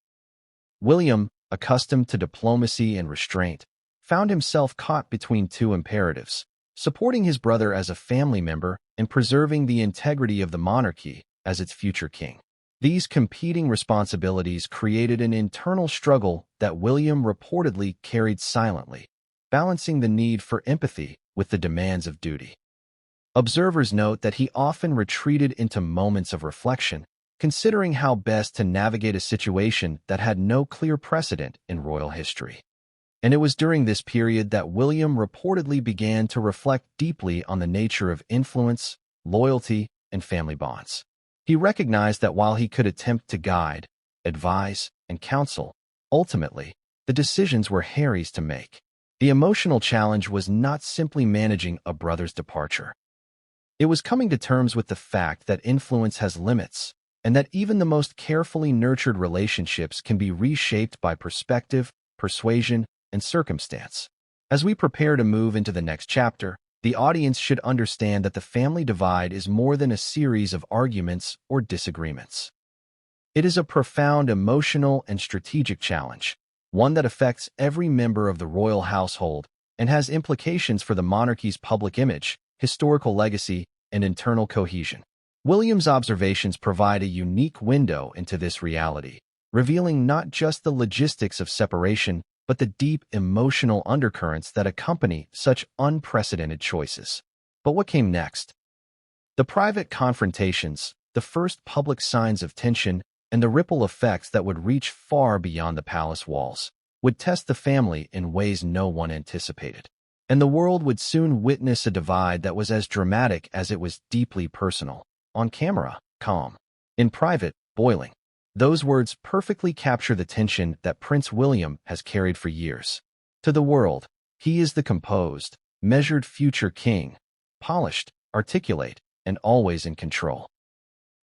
William, accustomed to diplomacy and restraint, found himself caught between two imperatives: supporting his brother as a family member and preserving the integrity of the monarchy as its future king. These competing responsibilities created an internal struggle that William reportedly carried silently, balancing the need for empathy with the demands of duty. Observers note that he often retreated into moments of reflection, considering how best to navigate a situation that had no clear precedent in royal history. And it was during this period that William reportedly began to reflect deeply on the nature of influence, loyalty, and family bonds. He recognized that while he could attempt to guide, advise, and counsel, ultimately, the decisions were Harry's to make. The emotional challenge was not simply managing a brother's departure. It was coming to terms with the fact that influence has limits, and that even the most carefully nurtured relationships can be reshaped by perspective, persuasion, and circumstance. As we prepare to move into the next chapter, the audience should understand that the family divide is more than a series of arguments or disagreements. It is a profound emotional and strategic challenge, one that affects every member of the royal household and has implications for the monarchy's public image, historical legacy, and internal cohesion. William's observations provide a unique window into this reality, revealing not just the logistics of separation, but the deep emotional undercurrents that accompany such unprecedented choices. But what came next? The private confrontations, the first public signs of tension, and the ripple effects that would reach far beyond the palace walls, would test the family in ways no one anticipated. And the world would soon witness a divide that was as dramatic as it was deeply personal. On camera, calm. In private, boiling. Those words perfectly capture the tension that Prince William has carried for years. To the world, he is the composed, measured future king, polished, articulate, and always in control.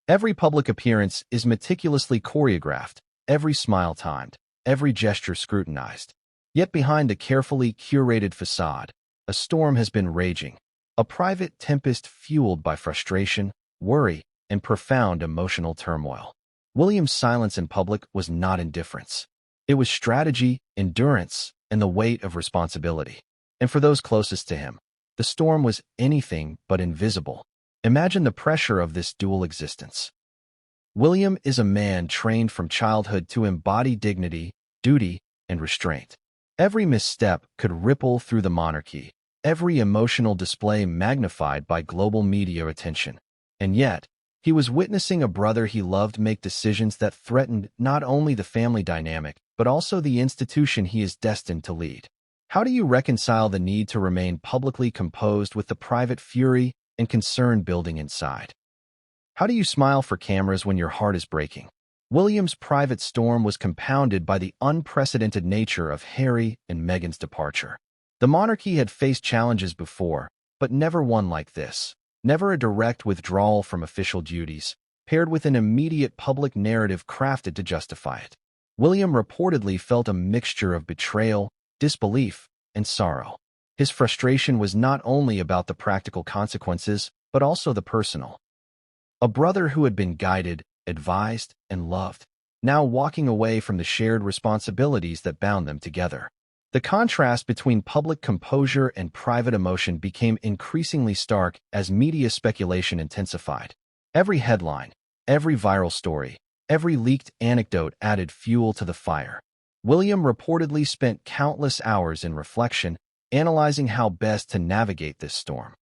Every public appearance is meticulously choreographed, every smile timed, every gesture scrutinized. Yet behind the carefully curated facade, a storm has been raging, a private tempest fueled by frustration, worry, and profound emotional turmoil. William's silence in public was not indifference. It was strategy, endurance, and the weight of responsibility. And for those closest to him, the storm was anything but invisible. Imagine the pressure of this dual existence. William is a man trained from childhood to embody dignity, duty, and restraint. Every misstep could ripple through the monarchy, every emotional display magnified by global media attention. And yet, he was witnessing a brother he loved make decisions that threatened not only the family dynamic, but also the institution he is destined to lead. How do you reconcile the need to remain publicly composed with the private fury and concern building inside? How do you smile for cameras when your heart is breaking? William's private storm was compounded by the unprecedented nature of Harry and Meghan's departure. The monarchy had faced challenges before, but never one like this. Never a direct withdrawal from official duties, paired with an immediate public narrative crafted to justify it. William reportedly felt a mixture of betrayal, disbelief, and sorrow. His frustration was not only about the practical consequences, but also the personal. A brother who had been guided, advised, and loved, now walking away from the shared responsibilities that bound them together. The contrast between public composure and private emotion became increasingly stark as media speculation intensified. Every headline, every viral story, every leaked anecdote added fuel to the fire. William reportedly spent countless hours in reflection, analyzing how best to navigate this storm.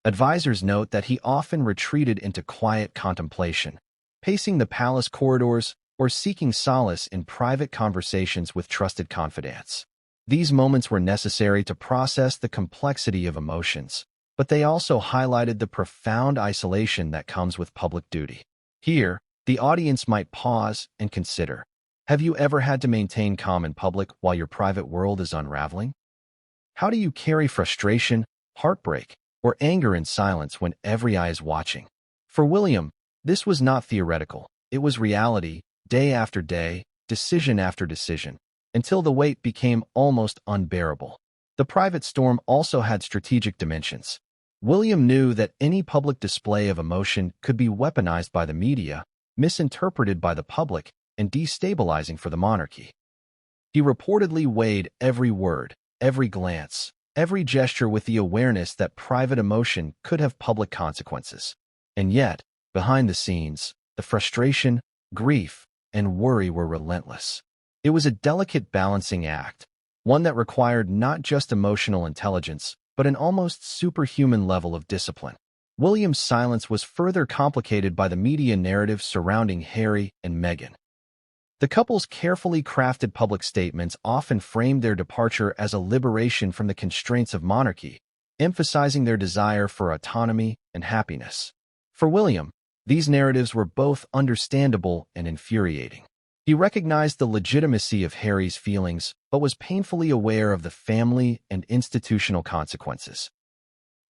Advisors note that he often retreated into quiet contemplation, pacing the palace corridors or seeking solace in private conversations with trusted confidants. These moments were necessary to process the complexity of emotions, but they also highlighted the profound isolation that comes with public duty. Here, the audience might pause and consider, have you ever had to maintain calm in public while your private world is unraveling? How do you carry frustration, heartbreak, or anger in silence when every eye is watching? For William, this was not theoretical. It was reality, day after day, decision after decision, until the weight became almost unbearable. The private storm also had strategic dimensions. William knew that any public display of emotion could be weaponized by the media, misinterpreted by the public, and destabilizing for the monarchy. He reportedly weighed every word, every glance, every gesture with the awareness that private emotion could have public consequences. And yet, behind the scenes, the frustration, grief, and worry were relentless. It was a delicate balancing act, one that required not just emotional intelligence, but an almost superhuman level of discipline. William's silence was further complicated by the media narrative surrounding Harry and Meghan. The couple's carefully crafted public statements often framed their departure as a liberation from the constraints of monarchy, emphasizing their desire for autonomy and happiness. For William, these narratives were both understandable and infuriating. He recognized the legitimacy of Harry's feelings, but was painfully aware of the family and institutional consequences.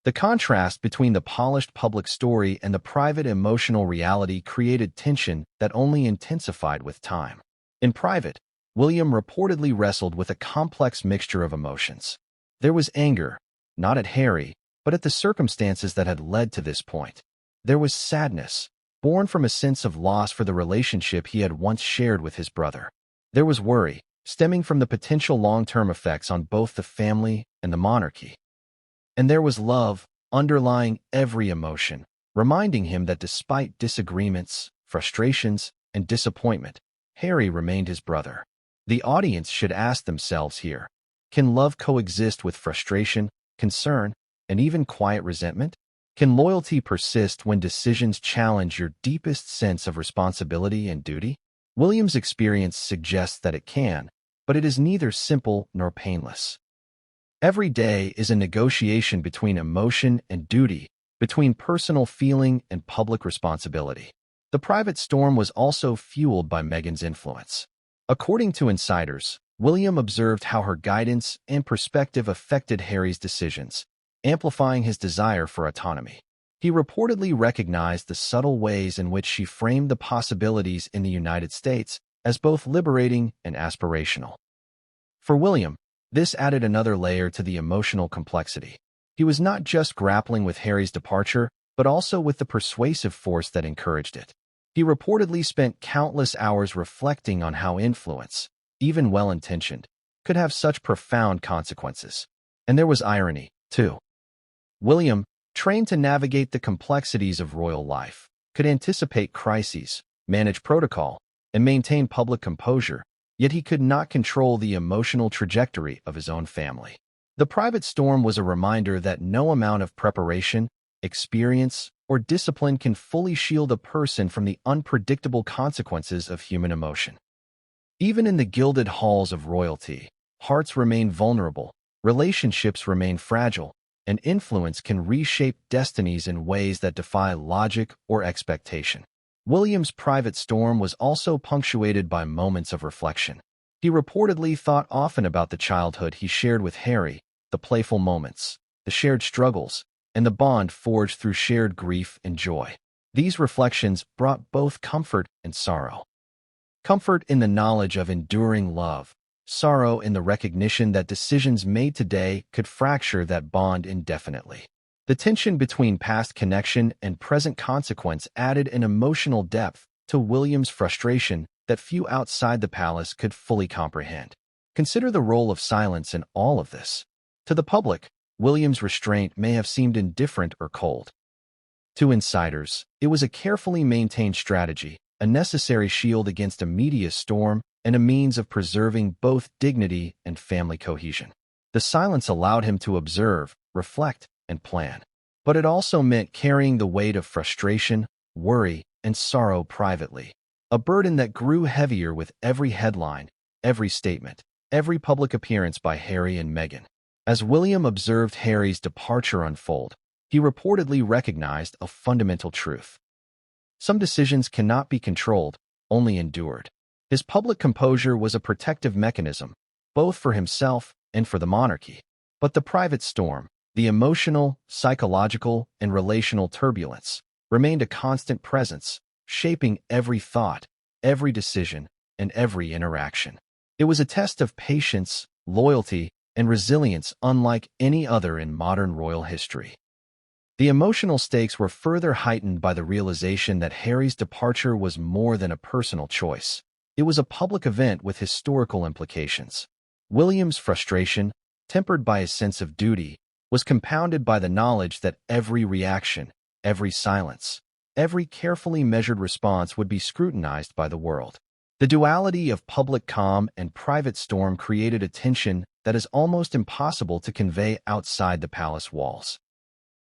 The contrast between the polished public story and the private emotional reality created tension that only intensified with time. In private, William reportedly wrestled with a complex mixture of emotions. There was anger, not at Harry, but at the circumstances that had led to this point. There was sadness, born from a sense of loss for the relationship he had once shared with his brother. There was worry, stemming from the potential long-term effects on both the family and the monarchy. And there was love, underlying every emotion, reminding him that despite disagreements, frustrations, and disappointment, Harry remained his brother. The audience should ask themselves here, can love coexist with frustration, concern, and even quiet resentment? Can loyalty persist when decisions challenge your deepest sense of responsibility and duty? William's experience suggests that it can, but it is neither simple nor painless. Every day is a negotiation between emotion and duty, between personal feeling and public responsibility. The private storm was also fueled by Meghan's influence. According to insiders, William observed how her guidance and perspective affected Harry's decisions, amplifying his desire for autonomy. He reportedly recognized the subtle ways in which she framed the possibilities in the United States as both liberating and aspirational. For William, this added another layer to the emotional complexity. He was not just grappling with Harry's departure, but also with the persuasive force that encouraged it. He reportedly spent countless hours reflecting on how influence, even well-intentioned, could have such profound consequences. And there was irony, too. William, trained to navigate the complexities of royal life, could anticipate crises, manage protocol, and maintain public composure, yet he could not control the emotional trajectory of his own family. The private storm was a reminder that no amount of preparation, experience, or discipline can fully shield a person from the unpredictable consequences of human emotion. Even in the gilded halls of royalty, hearts remain vulnerable, relationships remain fragile, and influence can reshape destinies in ways that defy logic or expectation. William's private storm was also punctuated by moments of reflection. He reportedly thought often about the childhood he shared with Harry, the playful moments, the shared struggles, and the bond forged through shared grief and joy. These reflections brought both comfort and sorrow. Comfort in the knowledge of enduring love, sorrow in the recognition that decisions made today could fracture that bond indefinitely. The tension between past connection and present consequence added an emotional depth to William's frustration that few outside the palace could fully comprehend. Consider the role of silence in all of this. To the public, William's restraint may have seemed indifferent or cold. To insiders, it was a carefully maintained strategy, a necessary shield against a media storm and a means of preserving both dignity and family cohesion. The silence allowed him to observe, reflect, and plan. But it also meant carrying the weight of frustration, worry, and sorrow privately, a burden that grew heavier with every headline, every statement, every public appearance by Harry and Meghan. As William observed Harry's departure unfold, he reportedly recognized a fundamental truth. Some decisions cannot be controlled, only endured. His public composure was a protective mechanism, both for himself and for the monarchy. But the private storm, the emotional, psychological, and relational turbulence, remained a constant presence, shaping every thought, every decision, and every interaction. It was a test of patience, loyalty, and resilience unlike any other in modern royal history. The emotional stakes were further heightened by the realization that Harry's departure was more than a personal choice. It was a public event with historical implications. William's frustration, tempered by his sense of duty, was compounded by the knowledge that every reaction, every silence, every carefully measured response would be scrutinized by the world. The duality of public calm and private storm created a tension that is almost impossible to convey outside the palace walls.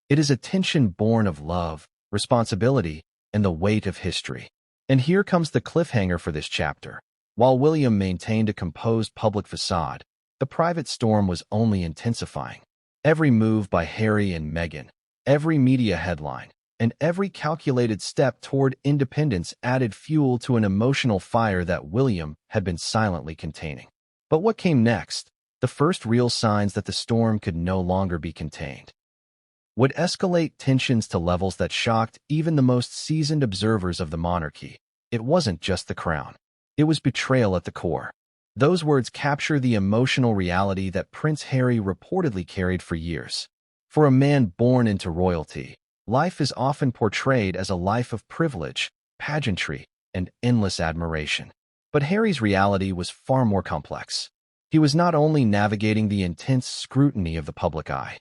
It is a tension born of love, responsibility, and the weight of history. And here comes the cliffhanger for this chapter. While William maintained a composed public facade, the private storm was only intensifying. Every move by Harry and Meghan, every media headline, and every calculated step toward independence added fuel to an emotional fire that William had been silently containing. But what came next, the first real signs that the storm could no longer be contained, would escalate tensions to levels that shocked even the most seasoned observers of the monarchy. It wasn't just the crown. It was betrayal at the core. Those words capture the emotional reality that Prince Harry reportedly carried for years. For a man born into royalty, life is often portrayed as a life of privilege, pageantry, and endless admiration. But Harry's reality was far more complex. He was not only navigating the intense scrutiny of the public eye,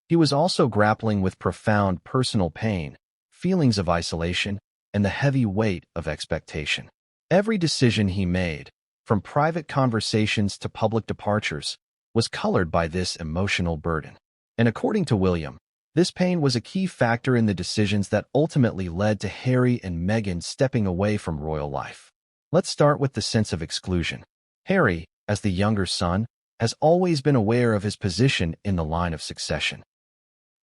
he was also grappling with profound personal pain, feelings of isolation, and the heavy weight of expectation. Every decision he made, from private conversations to public departures, was colored by this emotional burden. And according to William, this pain was a key factor in the decisions that ultimately led to Harry and Meghan stepping away from royal life. Let's start with the sense of exclusion. Harry, as the younger son, has always been aware of his position in the line of succession.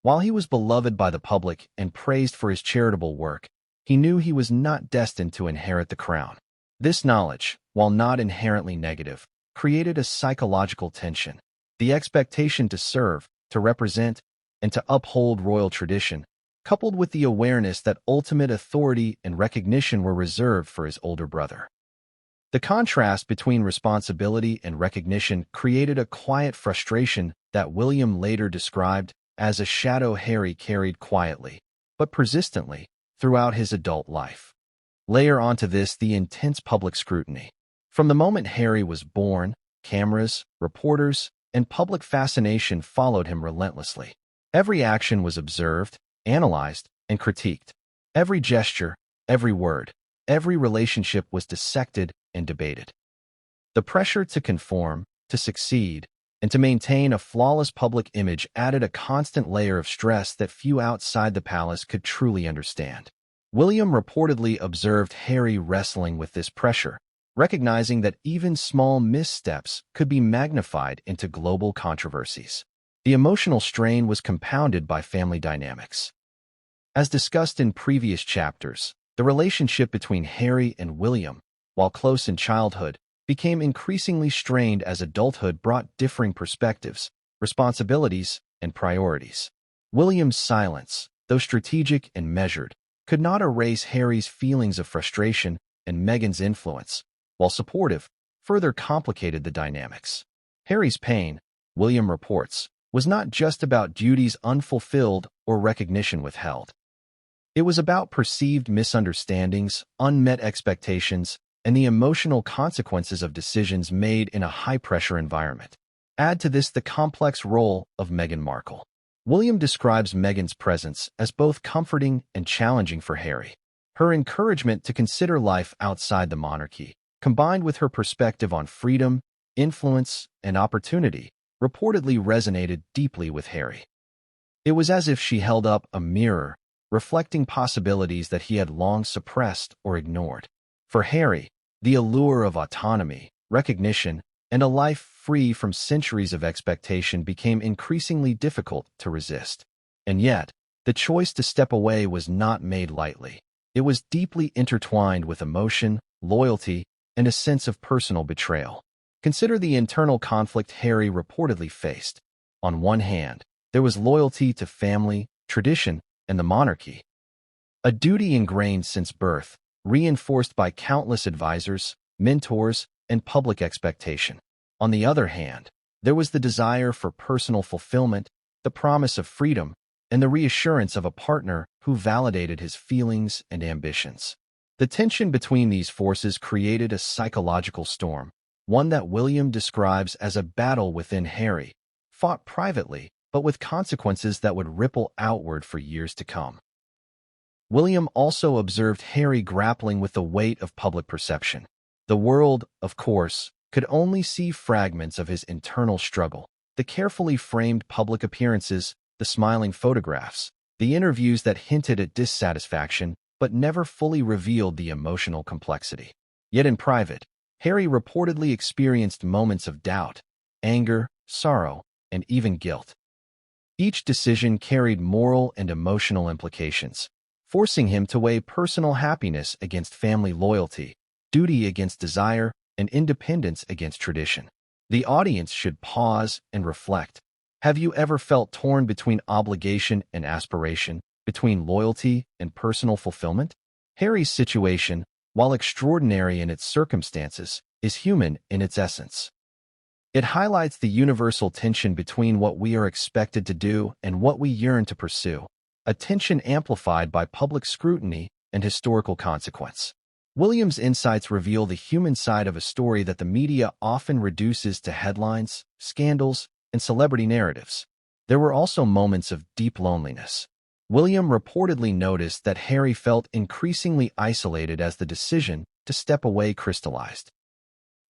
While he was beloved by the public and praised for his charitable work, he knew he was not destined to inherit the crown. This knowledge, while not inherently negative, created a psychological tension. The expectation to serve, to represent, and to uphold royal tradition, coupled with the awareness that ultimate authority and recognition were reserved for his older brother. The contrast between responsibility and recognition created a quiet frustration that William later described as a shadow Harry carried quietly, but persistently, throughout his adult life. Layer onto this the intense public scrutiny. From the moment Harry was born, cameras, reporters, and public fascination followed him relentlessly. Every action was observed, analyzed, and critiqued. Every gesture, every word, every relationship was dissected and debated. The pressure to conform, to succeed, and to maintain a flawless public image added a constant layer of stress that few outside the palace could truly understand. William reportedly observed Harry wrestling with this pressure, recognizing that even small missteps could be magnified into global controversies. The emotional strain was compounded by family dynamics. As discussed in previous chapters, the relationship between Harry and William, while close in childhood, became increasingly strained as adulthood brought differing perspectives, responsibilities, and priorities. William's silence, though strategic and measured, could not erase Harry's feelings of frustration, and Meghan's influence, while supportive, further complicated the dynamics. Harry's pain, William reports, was not just about duties unfulfilled or recognition withheld. It was about perceived misunderstandings, unmet expectations, and the emotional consequences of decisions made in a high-pressure environment. Add to this the complex role of Meghan Markle. William describes Meghan's presence as both comforting and challenging for Harry. Her encouragement to consider life outside the monarchy, combined with her perspective on freedom, influence, and opportunity, reportedly resonated deeply with Harry. It was as if she held up a mirror, reflecting possibilities that he had long suppressed or ignored. For Harry, the allure of autonomy, recognition, and a life free from centuries of expectation became increasingly difficult to resist. And yet, the choice to step away was not made lightly. It was deeply intertwined with emotion, loyalty, and a sense of personal betrayal. Consider the internal conflict Harry reportedly faced. On one hand, there was loyalty to family, tradition, and the monarchy, a duty ingrained since birth, reinforced by countless advisors, mentors, and public expectation. On the other hand, there was the desire for personal fulfillment, the promise of freedom, and the reassurance of a partner who validated his feelings and ambitions. The tension between these forces created a psychological storm, one that William describes as a battle within Harry, fought privately, but with consequences that would ripple outward for years to come. William also observed Harry grappling with the weight of public perception. The world, of course, could only see fragments of his internal struggle, the carefully framed public appearances, the smiling photographs, the interviews that hinted at dissatisfaction but never fully revealed the emotional complexity. Yet in private, Harry reportedly experienced moments of doubt, anger, sorrow, and even guilt. Each decision carried moral and emotional implications, forcing him to weigh personal happiness against family loyalty, duty against desire, and independence against tradition. The audience should pause and reflect. Have you ever felt torn between obligation and aspiration, between loyalty and personal fulfillment? Harry's situation, while extraordinary in its circumstances, is human in its essence. It highlights the universal tension between what we are expected to do and what we yearn to pursue, a tension amplified by public scrutiny and historical consequence. William's insights reveal the human side of a story that the media often reduces to headlines, scandals, and celebrity narratives. There were also moments of deep loneliness. William reportedly noticed that Harry felt increasingly isolated as the decision to step away crystallized.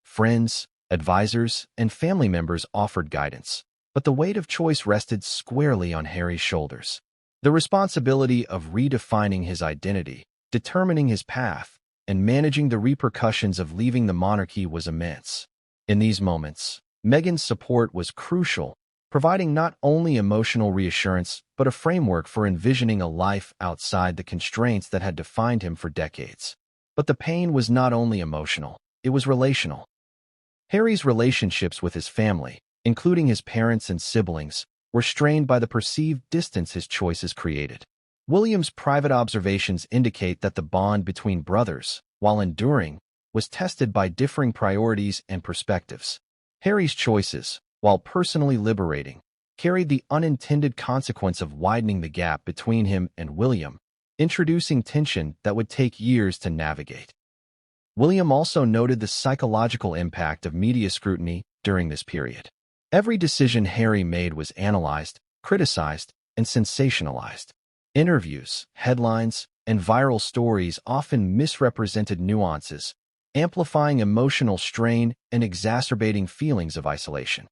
Friends, advisors, and family members offered guidance, but the weight of choice rested squarely on Harry's shoulders. The responsibility of redefining his identity, determining his path, and managing the repercussions of leaving the monarchy was immense. In these moments, Meghan's support was crucial, providing not only emotional reassurance but a framework for envisioning a life outside the constraints that had defined him for decades. But the pain was not only emotional, it was relational. Harry's relationships with his family, including his parents and siblings, were strained by the perceived distance his choices created. William's private observations indicate that the bond between brothers, while enduring, was tested by differing priorities and perspectives. Harry's choices, while personally liberating, carried the unintended consequence of widening the gap between him and William, introducing tension that would take years to navigate. William also noted the psychological impact of media scrutiny during this period. Every decision Harry made was analyzed, criticized, and sensationalized. Interviews, headlines, and viral stories often misrepresented nuances, amplifying emotional strain and exacerbating feelings of isolation.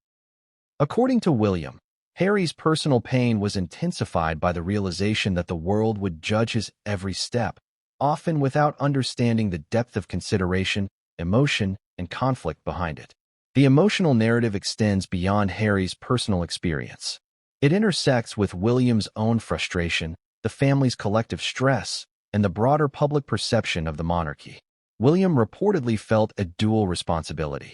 According to William, Harry's personal pain was intensified by the realization that the world would judge his every step, often without understanding the depth of consideration, emotion, and conflict behind it. The emotional narrative extends beyond Harry's personal experience. It intersects with William's own frustration, the family's collective stress, and the broader public perception of the monarchy. William reportedly felt a dual responsibility: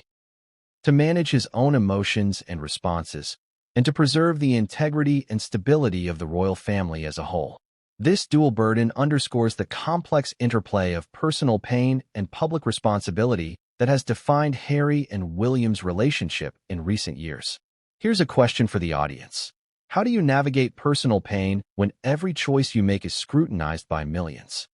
to manage his own emotions and responses, and to preserve the integrity and stability of the royal family as a whole. This dual burden underscores the complex interplay of personal pain and public responsibility that has defined Harry and William's relationship in recent years. Here's a question for the audience. How do you navigate personal pain when every choice you make is scrutinized by millions?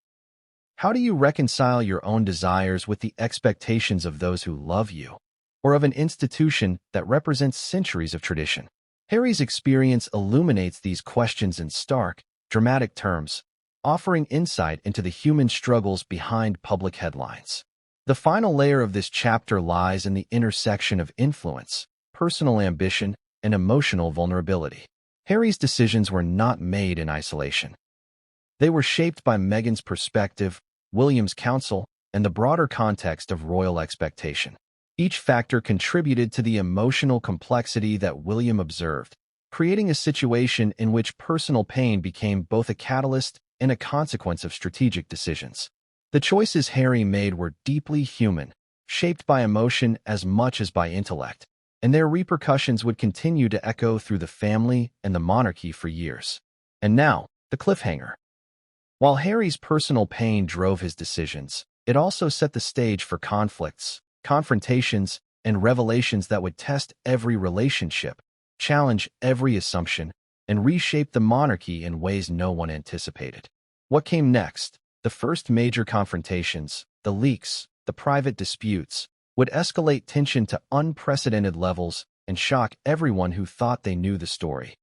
How do you reconcile your own desires with the expectations of those who love you, or of an institution that represents centuries of tradition? Harry's experience illuminates these questions in stark, dramatic terms, offering insight into the human struggles behind public headlines. The final layer of this chapter lies in the intersection of influence, personal ambition, and emotional vulnerability. Harry's decisions were not made in isolation. They were shaped by Meghan's perspective, William's counsel, and the broader context of royal expectation. Each factor contributed to the emotional complexity that William observed, creating a situation in which personal pain became both a catalyst and a consequence of strategic decisions. The choices Harry made were deeply human, shaped by emotion as much as by intellect, and their repercussions would continue to echo through the family and the monarchy for years. And now, the cliffhanger. While Harry's personal pain drove his decisions, it also set the stage for conflicts, confrontations, and revelations that would test every relationship, challenge every assumption, and reshape the monarchy in ways no one anticipated. What came next? The first major confrontations, the leaks, the private disputes, would escalate tension to unprecedented levels and shock everyone who thought they knew the story.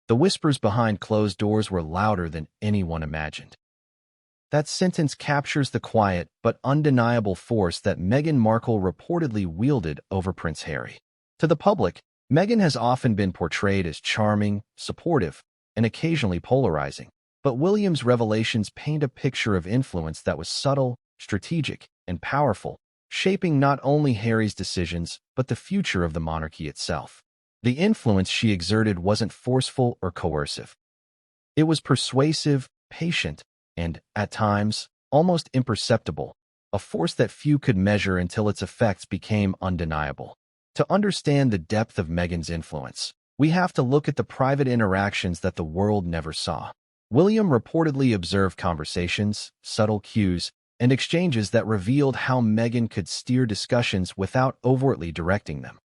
The whispers behind closed doors were louder than anyone imagined. That sentence captures the quiet but undeniable force that Meghan Markle reportedly wielded over Prince Harry. To the public, Meghan has often been portrayed as charming, supportive, and occasionally polarizing. But William's revelations paint a picture of influence that was subtle, strategic, and powerful, shaping not only Harry's decisions but the future of the monarchy itself. The influence she exerted wasn't forceful or coercive. It was persuasive, patient, and, at times, almost imperceptible, a force that few could measure until its effects became undeniable. To understand the depth of Meghan's influence, we have to look at the private interactions that the world never saw. William reportedly observed conversations, subtle cues, and exchanges that revealed how Meghan could steer discussions without overtly directing them.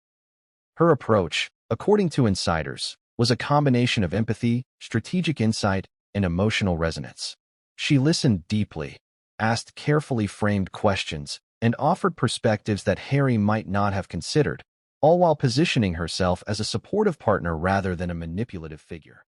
Her approach, according to insiders, was a combination of empathy, strategic insight, and emotional resonance. She listened deeply, asked carefully framed questions, and offered perspectives that Harry might not have considered, all while positioning herself as a supportive partner rather than a manipulative figure.